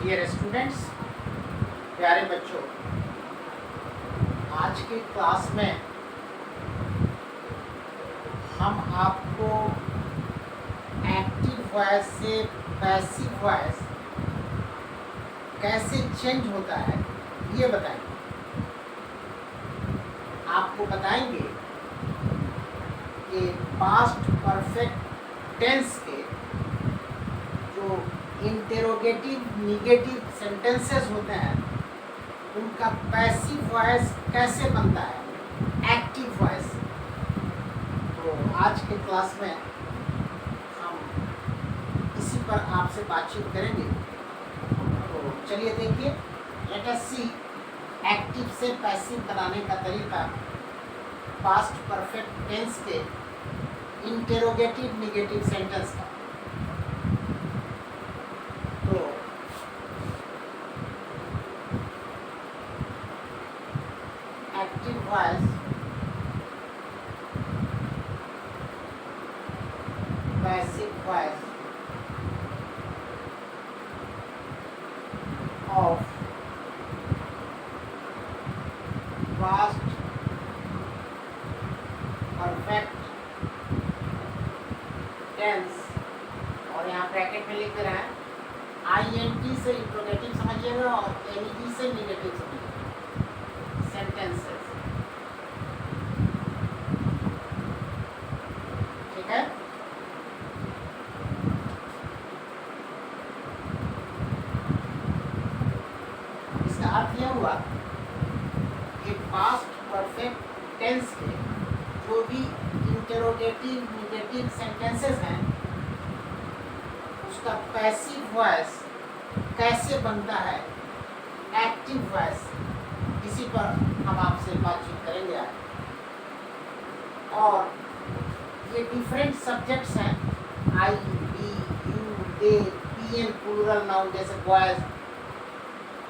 Dear students, प्यारे बच्चों, आज की क्लास में हम आपको एक्टिव वॉइस से पैसिव वॉइस कैसे चेंज होता है ये बताएंगे। आपको बताएंगे कि पास्ट परफेक्ट टेंस के जो इंटेरोगेटिव निगेटिव सेंटेंसेस होते हैं उनका पैसिव वॉइस कैसे बनता है एक्टिव वॉइस। तो आज के क्लास में हम इसी पर आपसे बातचीत करेंगे। तो चलिए देखिए, लेट अस सी एक्टिव से पैसिव बनाने का तरीका पास्ट परफेक्ट टेंस के इंटेरोगेटिव निगेटिव सेंटेंस का। तो active voice passive voice of past perfect tense, और यहाँ ब्रैकेट में लिख रहे हैं INT से इंट्रोगेटिव समझिएगा और NEG से निगेटिव समझिएगा सेंटेंसेस। ठीक है, इसका अर्थ यह हुआ कि पास्ट परफेक्ट टेंस के जो भी इंटेरोगेटिव निगेटिव सेंटेंसेस हैं उसका पैसिव वॉइस कैसे बनता है एक्टिव वॉइस, इसी पर हम आपसे बातचीत करेंगे आज। और ये डिफरेंट सब्जेक्ट्स हैं, I, we, you, they, PN plural noun जैसे बॉयज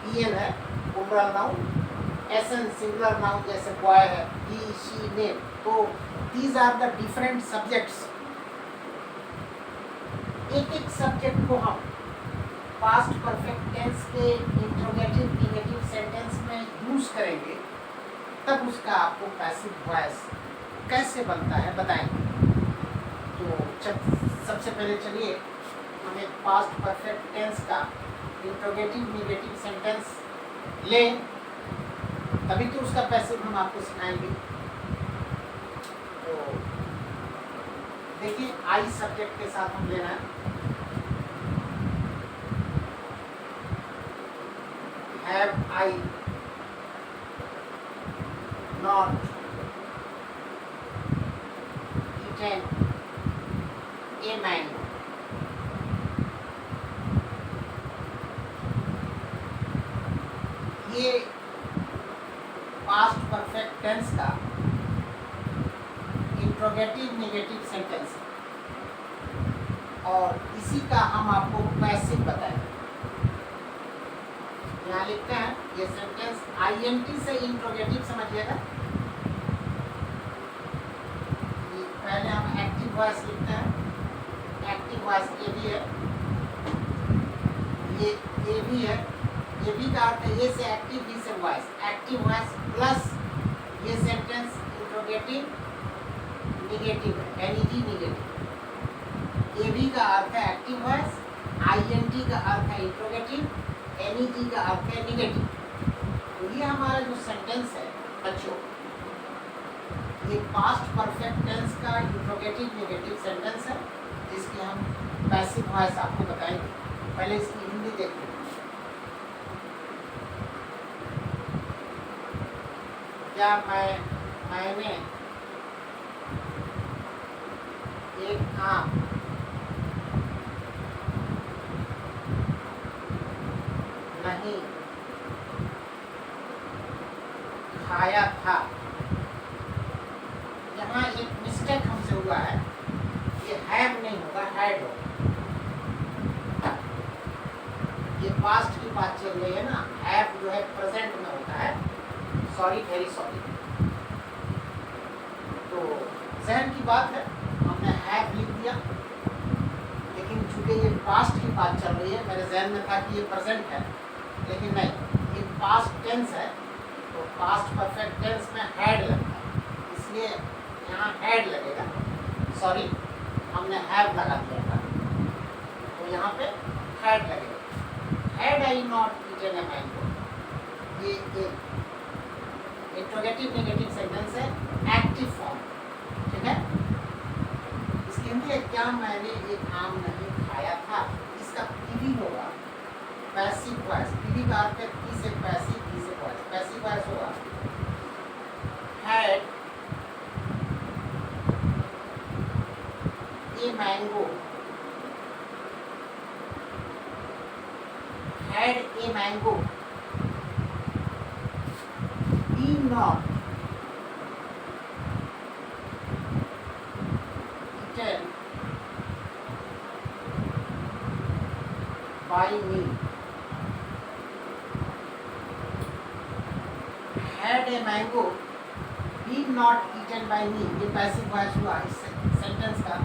PN है plural noun, SN singular noun जैसे बॉय है he, she, name। तो these are the different subjects। एक एक सब्जेक्ट को हम पास्ट परफेक्ट टेंस के इंट्रोगेटिव निगेटिव सेंटेंस में यूज करेंगे, तब उसका आपको पैसिव वॉइस कैसे बनता है बताएंगे। तो सबसे पहले चलिए हम एक पास्ट परफेक्ट टेंस का इंट्रोगेटिव निगेटिव सेंटेंस लें, तभी तो उसका पैसिव हम आपको सिखाएंगे। तो देखिए, आई सब्जेक्ट के साथ हम लेना है have I not eaten a mango? ये पास्ट परफेक्ट टेंस का इंट्रोगेटिव निगेटिव सेंटेंस है और इसी का हम आपको पैसिव बताएंगे। यहाँ लिखते हैं ये सेंटेंस INT से इंट्रोगेटिव समझिएगा। पहले हम एक्टिव वॉइस लिखते हैं, एक्टिव वॉइस ये भी है, ये भी है, ये भी का अर्थ है ये से एक्टिव, बी से वॉइस, एक्टिव वॉइस प्लस ये सेंटेंस इंट्रोगेटिव निगेटिव है, NEG निगेटिव। ये भी का अर्थ है एक्टिव वॉइस, INT का अर्थ है इंट्रोगेटिव, NEG का अर्थ है निगेटिव। तो ये हमारा जो सेंटेंस है बच्चों, ये पास्ट परफेक्ट टेंस का इंट्रोगेटिव निगेटिव सेंटेंस है जिसकी हम पैसिव वॉइस आपको बताएंगे। पहले इसकी हिंदी देखते हैं। क्या मैंने एक आम नहीं खाया था। यहाँ एक मिस्टेक हमसे हुआ है, ये हैव नहीं होगा, हैड होगा। ये पास्ट की बात चल रही है ना, हैव जो है प्रेजेंट में होता है। Sorry, very sorry. तो जहन की बात है, हमने हैव लिख दिया, लेकिन चूंकि ये पास्ट की बात चल रही है। मेरे जहन में था कि ये प्रेजेंट है, लेकिन नहीं, ये पास्ट टेंस है। तो पास्ट परफेक्ट टेंस में हैड लगता है, इसलिए यहाँ हैड लगेगा। सॉरी, हमने हैव लगा दिया था, तो यहाँ पे हैड लगेगा। Had I not eaten a mango, ये एक इंट्रोगेटिव नेगेटिव सेंटेंस है, एक्टिव फॉर्म, ठीक है। इसके लिए क्या मैंने एक आम नहीं खाया था, इसका पीवी होगा पैसिव वॉइस। पीवी का अर्थ है पी से पैसिव, पी से वॉइस। पैसिव वॉइस होगा had a mango, had a mango be not eaten by me, had a mango been not eaten by me, ये पैसिव वॉइस हुआ इस sentence का,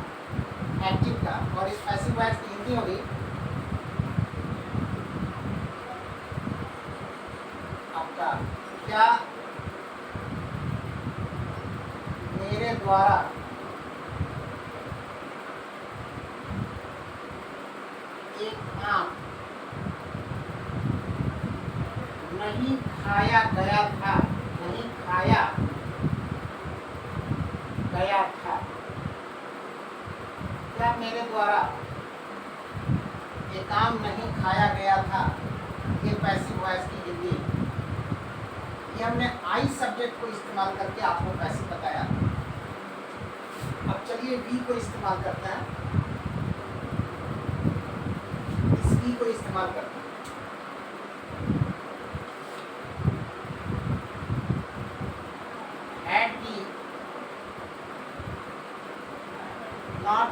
active का। और इस पैसिव वॉइस की हिंदी होगी आपका क्या मेरे द्वारा एक आम नहीं खाया गया था, नहीं खाया गया था। क्या मेरे द्वारा एक आम नहीं खाया गया था, ये पैसिव वॉइस की हिंदी। ये हमने आई सब्जेक्ट को इस्तेमाल करके आपको पैसिव बताया। अब चलिए वी को इस्तेमाल करते हैं, इस वी को इस्तेमाल करते हैं। Had we not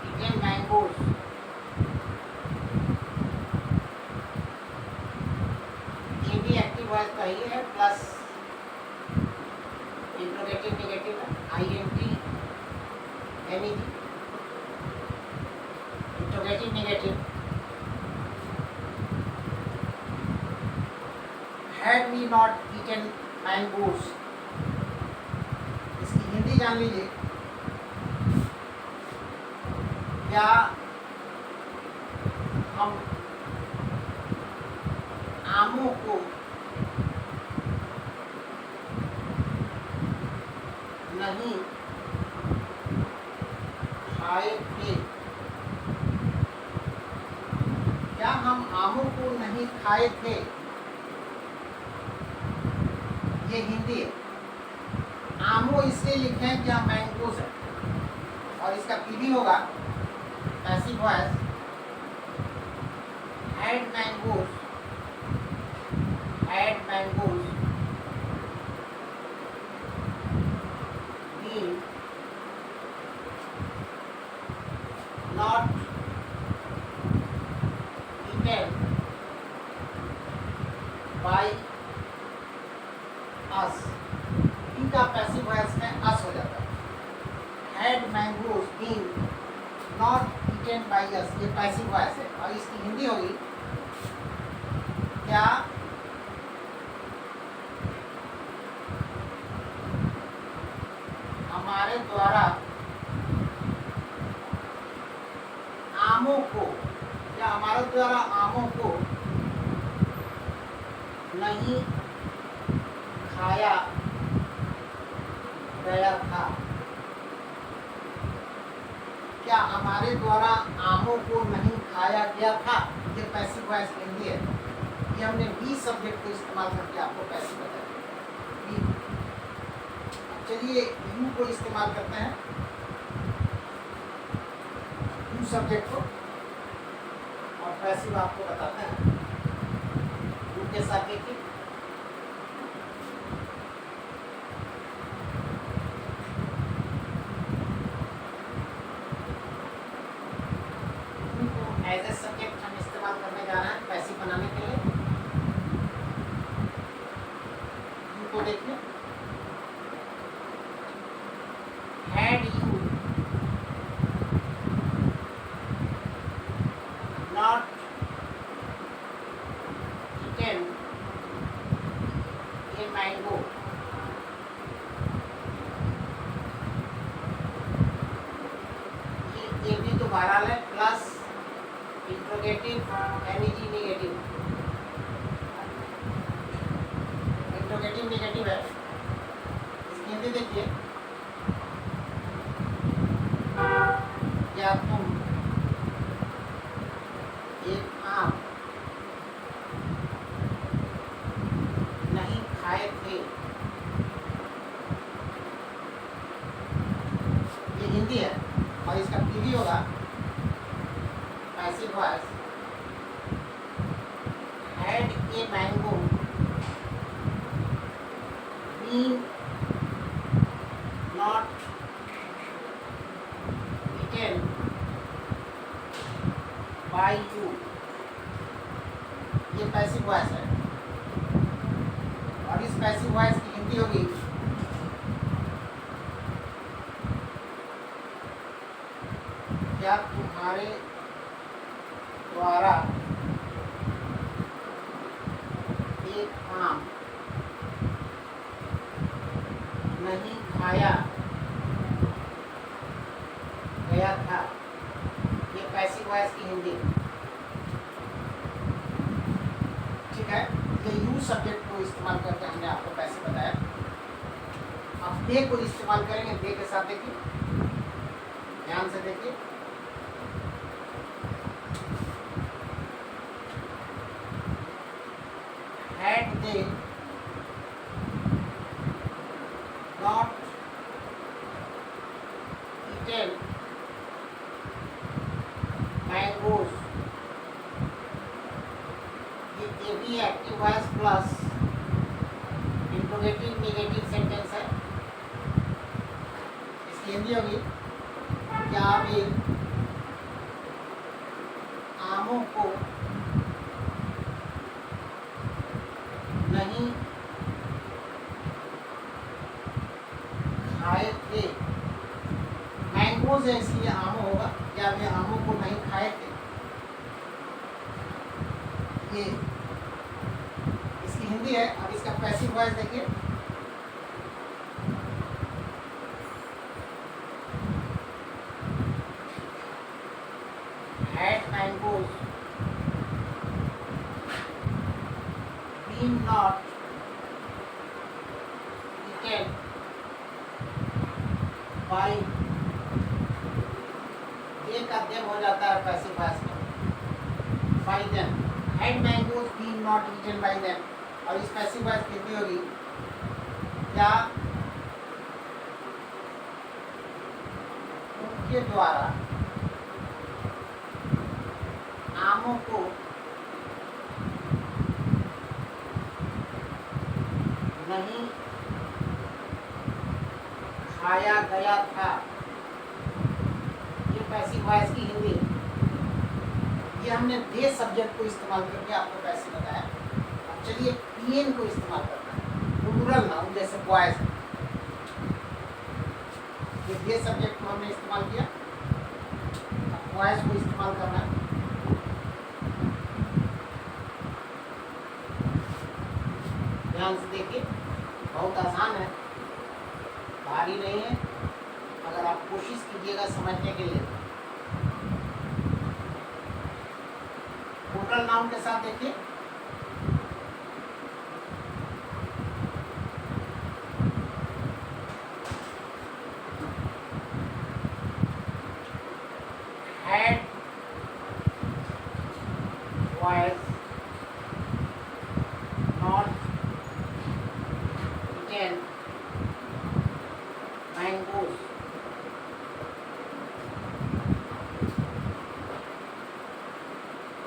eaten mangoes, ये भी एक्टिव वॉइस का ही है, प्लस इंट्रोगेटिव नेगेटिव है, INT NEG, interrogative negative. Had we not eaten mangoes, इसकी हिंदी जान लीजिए। क्या हम आमों को नहीं खाए थे, क्या हम आमों को नहीं खाए थे, ये हिंदी है। आमो इसलिए लिखे हैं क्या मैंगोज है, और इसका पीवी होगा passive voice had mangoes, had mangoes been not eaten by us. इनका पैसिव वॉइस में अस हो जाता है। Had mangoes been not eaten by us, ये पैसिव वॉइस है, और इसकी हिंदी होगी क्या हमारे द्वारा आमों को, या हमारे द्वारा आमों को नहीं खाया गया था। क्या हमारे द्वारा आमों को नहीं खाया गया था, ये पैसिव वॉइस हिंदी है। ये हमने बी सब्जेक्ट को इस्तेमाल करके आपको पैसिव बताया। चलिए यू को इस्तेमाल करते हैं, यू सब्जेक्ट को, और पैसिव आपको बताते हैं। यू के साथ देखिए, एज ए सब्जेक्ट हम इस्तेमाल करने जा रहे हैं पैसिव बनाने के लिए। इनको देखिए, हैड यू दोबारा लें plus interrogative NEG negative, interrogative negative है। इसकी हिंदी देखिए, क्या तुम एक आम नहीं खाए थे। ये हिंदी है और इसका पीवी होगा passive voice, had a mango been not eaten by you. ये पैसिव वॉइस है और इस पैसिव वॉइस की हिंदी होगी क्या तुम्हारे द्वारा एक आम नहीं खाया गया था। ये पैसिव वॉइस की हिंदी, ठीक है। ये यू सब्जेक्ट को इस्तेमाल करके हमने आपको पैसे बताया। अब दे को इस्तेमाल करेंगे, दे के साथ देखिए, ध्यान से देखिए। Had they not eaten mangoes, ये भी active voice plus interrogative negative sentence है। इसकी हिंदी होगी क्या वे आमों को नहीं खाए थे। मैंगोज है इसलिए आमों होगा, क्या वे आमों को नहीं खाए थे। ये इसकी हिंदी है। अब इसका पैसिव वॉइस देखिए, had mangoes been not eaten by, ये का them हो जाता है पैसिव वॉइस में, by them। had mangoes been not eaten by them, और इस पैसिव वॉइस कितनी होगी क्या उनके द्वारा आमों को नहीं खाया गया था। ये पैसिव वॉइस की हिंदी। ये हमने दे सब्जेक्ट को इस्तेमाल करके आपको पैसे बताया। अब चलिए पीएन को इस्तेमाल करना है, प्लूरल नाउन जैसे बॉयज। ये दे सब्जेक्ट को हमने इस्तेमाल किया, अब बॉयज को इस्तेमाल करना है। ध्यान से देखिए, बहुत आसान है, भारी नहीं है, अगर आप कोशिश कीजिएगा समझने के लिए। टोटल नाउन के साथ देखिए, had was not eaten mangoes,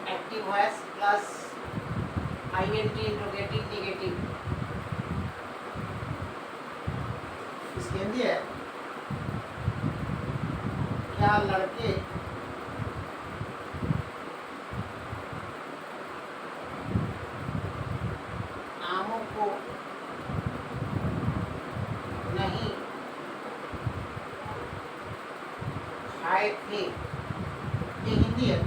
active voice plus ing interrogative negative. इसकी हिंदी है क्या लड़के आमों को नहीं खाए थे। ये हिंदी है,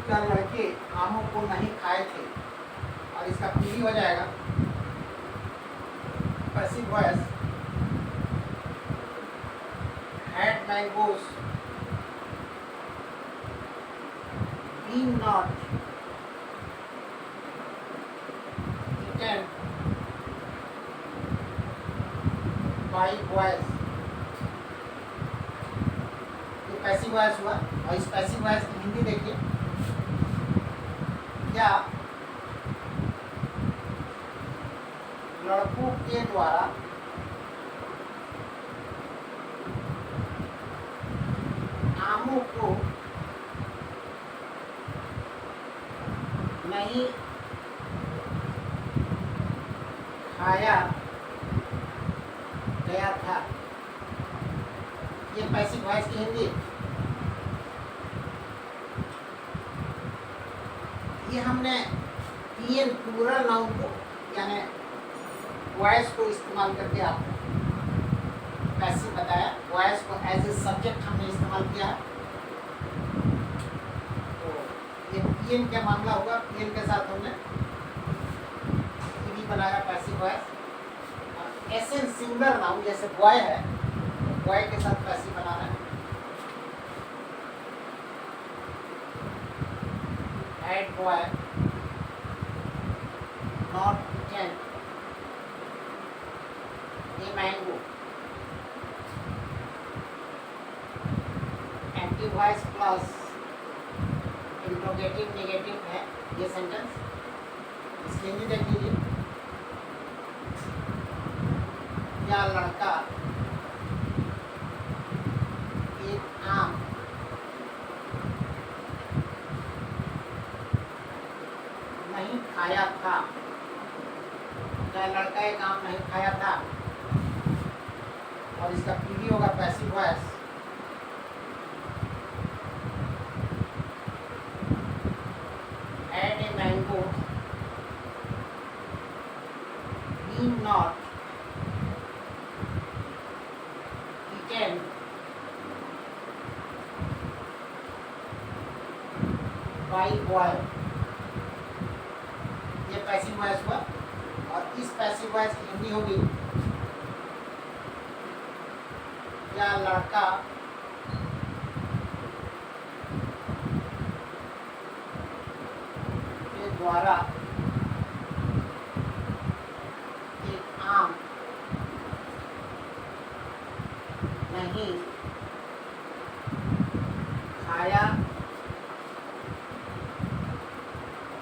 क्या लड़के आमों को नहीं खाए थे, और इसका पीवी हो जाएगा passive voice, had mangoes being not eaten by boys. ये पैसिव वॉइस हुआ और इस पैसिव वॉइस की हिंदी देखिए, क्या लड़कों के द्वारा आमों को नहीं खाया गया था। ये पैसिव वॉइस की हिंदी। ये हमने पीएन प्लूरल नाउन को यानी वॉइस को इस्तेमाल करके आपको पैसिव बताया। वॉइस को एज ए सब्जेक्ट हमने इस्तेमाल किया। तो ये पीएन का मामला हुआ, पीएन के साथ हमने भी बनाया पैसिव वॉइस। और एसएन सिंगुलर नाउन जैसे बॉय है, बॉय के साथ पैसिव बनाना है। Had boy not eaten a mango, active voice plus interrogative negative है ये सेंटेंस। इसकी हिंदी देख लीजिए, क्या लड़का एक आम नहीं खाया था। क्या लड़का एक आम नहीं खाया था। और इसका पीडी होगा passive voice. Had a mango been not eaten by boy। ये पैसिव वॉइस हुआ और इस पैसिव वॉइस की हिंदी होगी, क्या लड़का के द्वारा एक आम नहीं खाया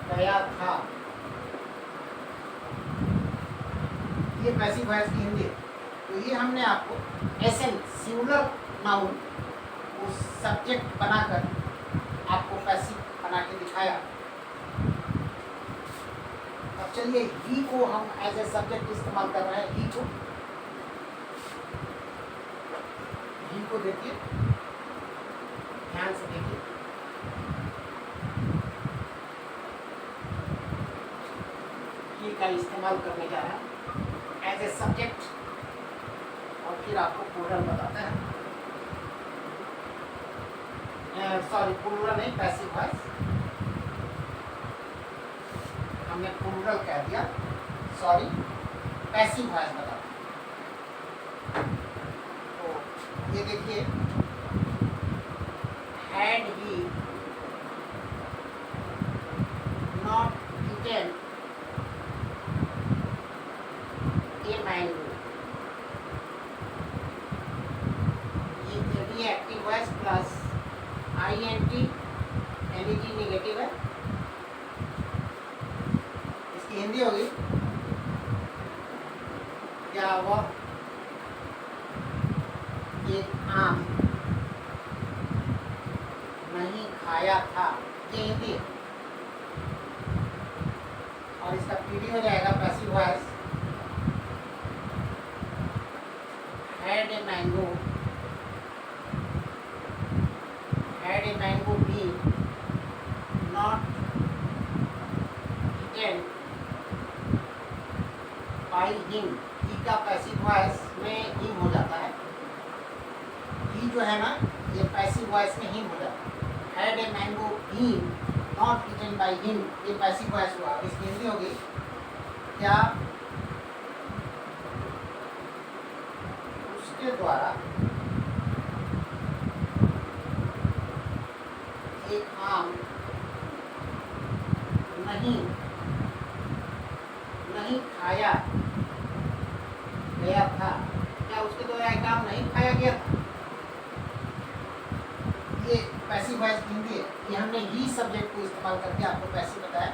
गया था। ये पैसिव वॉइस की हिंदी। तो ये हमने आपको एसएन सिंगुलर नाउन को सब्जेक्ट बनाकर आपको पैसिव बना के दिखाया। अब चलिए ही को हम एज ए सब्जेक्ट इस्तेमाल कर रहे हैं। ही को देखिए, ध्यान से देखिए। ही का इस्तेमाल करने जा रहा है एज ए सब्जेक्ट और फिर आपको प्लूरल बताते हैं। सॉरी, प्लूरल नहीं, पैसिव वॉइस। हमने प्लूरल कह दिया, सॉरी, पैसिव वॉइस बताते हैं। तो ये देखिए, had he not eaten a mango, ये active voice plus INT, NET negative है। इसकी हिंदी होगी, क्या वह एक आम नहीं खाया था। ये हिंदी है। और इसका पीडी हो जाएगा passive voice, had a mango been not eaten by him। ही का पैसिव वॉइस में हिम हो जाता है। ही जो है ना, ये पैसिव वॉइस में हिम हो जाता है। had a mango been not eaten by him, ये पैसिव वॉइस हुआ। इसकी हिंदी होगी, क्या उसके द्वारा एक आम नहीं नहीं खाया गया था। क्या उसके द्वारा एक आम नहीं खाया गया था? ये पैसिव वॉइस हिंदी है। ये हमने ही सब्जेक्ट को इस्तेमाल करके आपको पैसिव बताया।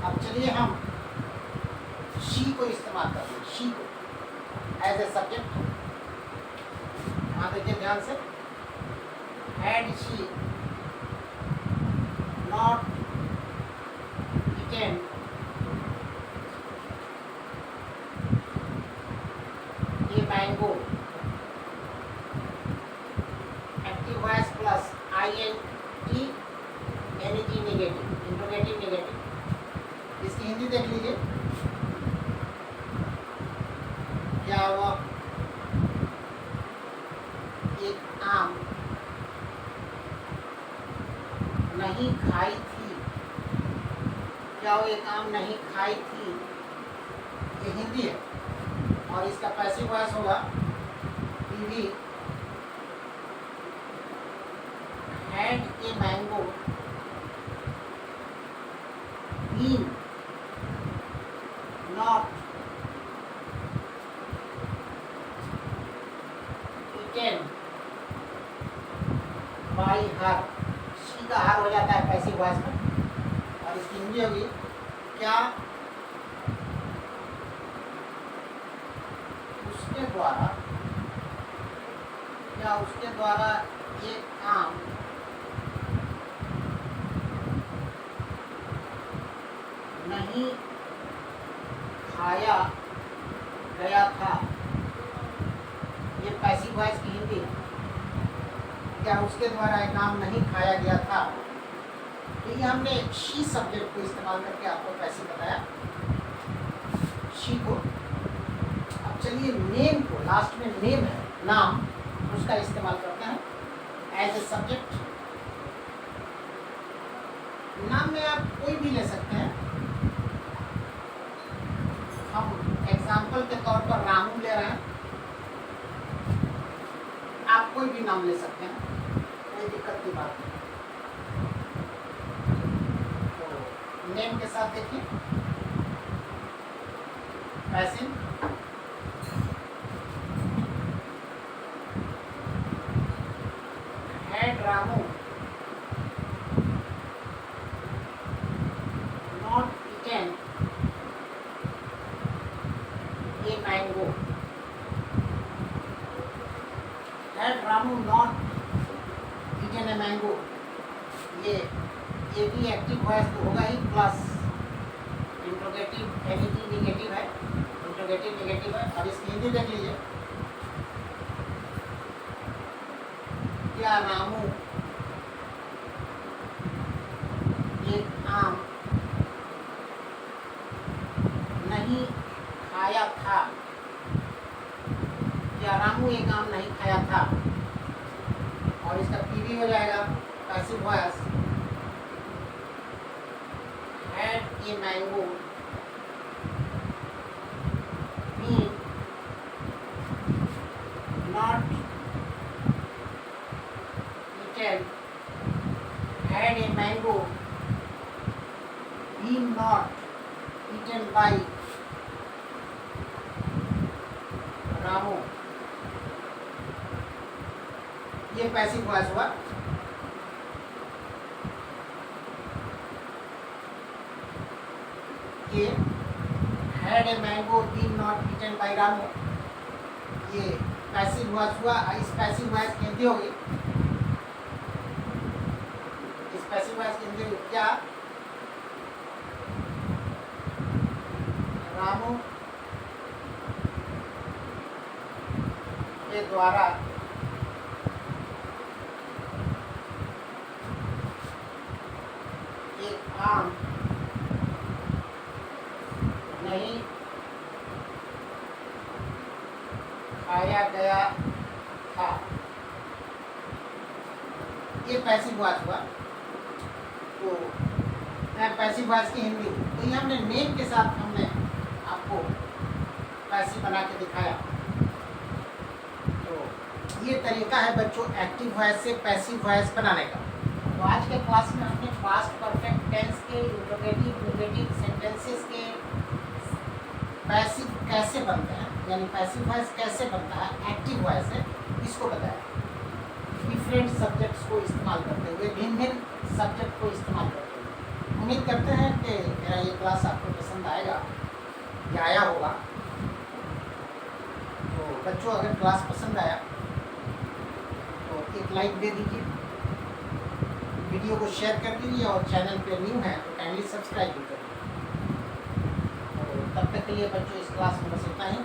अब चलिए हम शी को इस्तेमाल करते हैं, शी को एज ए सब्जेक्ट। यहाँ देखिए ध्यान से, had she not eaten a mango, active voice plus int, NEG negative, interrogative negative। इसकी हिंदी देख लीजिए, क्या वह एक आम नहीं खाई थी? क्या वो एक आम नहीं खाई थी? ये हिंदी है। और इसका पैसिव वॉइस होगा TV had a mango been not eaten by her. She का हर हो जाता है पैसिव वॉइस में। और इसकी हिंदी होगी, क्या उसके द्वारा एक आम नहीं खाया गया था? ये पैसिव वॉइस की हिंदी है। क्या उसके द्वारा एक आम नहीं खाया गया था? तो ये हमने शी सब्जेक्ट को इस्तेमाल करके आपको पैसिव बताया, शी को। अब चलिए नेम को, लास्ट में नेम है, नाम, उसका इस्तेमाल करते हैं एज ए सब्जेक्ट। नाम में आप कोई भी ले सकते हैं। हम एग्जाम्पल के तौर पर रामू ले रहे हैं, आप कोई भी नाम ले सकते हैं, कोई दिक्कत की बात नहीं। तो नेम के साथ देखिए, passive had Ramu not eaten a mango. Had Ramu not eaten a mango, ये भी एक्टिव वॉइस तो होगा ही, प्लस इंट्रोगेटिव एनीथी निगेटिव है, इंट्रोगेटिव निगेटिव है। और इसकी हिंदी देख लीजिए, क्या रामू एक आम नहीं खाया था? क्या रामू एक आम नहीं खाया था? और इसका पीवी हो जाएगा passive voice, had a mango been not eaten, had a mango been not eaten by Ramu. ये पैसिव वॉइस हुआ। ये had a mango been not eaten by Ramu, ये पैसिव वॉइस हुआ। इस पैसिव वॉइस की हिंदी होगी, इस पैसिव वॉइस की हिंदी क्या, रामू के द्वारा एक आम नहीं खाया गया था। ये पैसिव वॉइस हुआ। तो पैसिव वॉइस की हिंदी, तो ये हमने नेम के साथ हमने आपको पैसिव बना के दिखाया। तो ये तरीका है बच्चों एक्टिव वॉइस से पैसिव वॉइस बनाने का। तो आज के क्लास में हमने पास्ट परफेक्ट टेंस के इंट्रोगेटिव निगेटिव सेंटेंसेस के पैसिव कैसे बनते हैं, यानी पैसिव वॉइस कैसे बनता है, एक्टिव वॉइस है, इसको बताया। डिफरेंट सब्जेक्ट्स को इस्तेमाल करते हुए, भिन्न भिन्न सब्जेक्ट को इस्तेमाल करते हुए। उम्मीद करते हैं कि मेरा ये क्लास आपको पसंद आएगा या आया होगा। तो बच्चों अगर क्लास पसंद आया तो एक लाइक दे दीजिए, वीडियो को शेयर कर दीजिए और चैनल पे न्यू है तो काइंडली सब्सक्राइब भी कर दीजिए। तो तब तक के लिए बच्चों इस क्लास में बस इतना ही।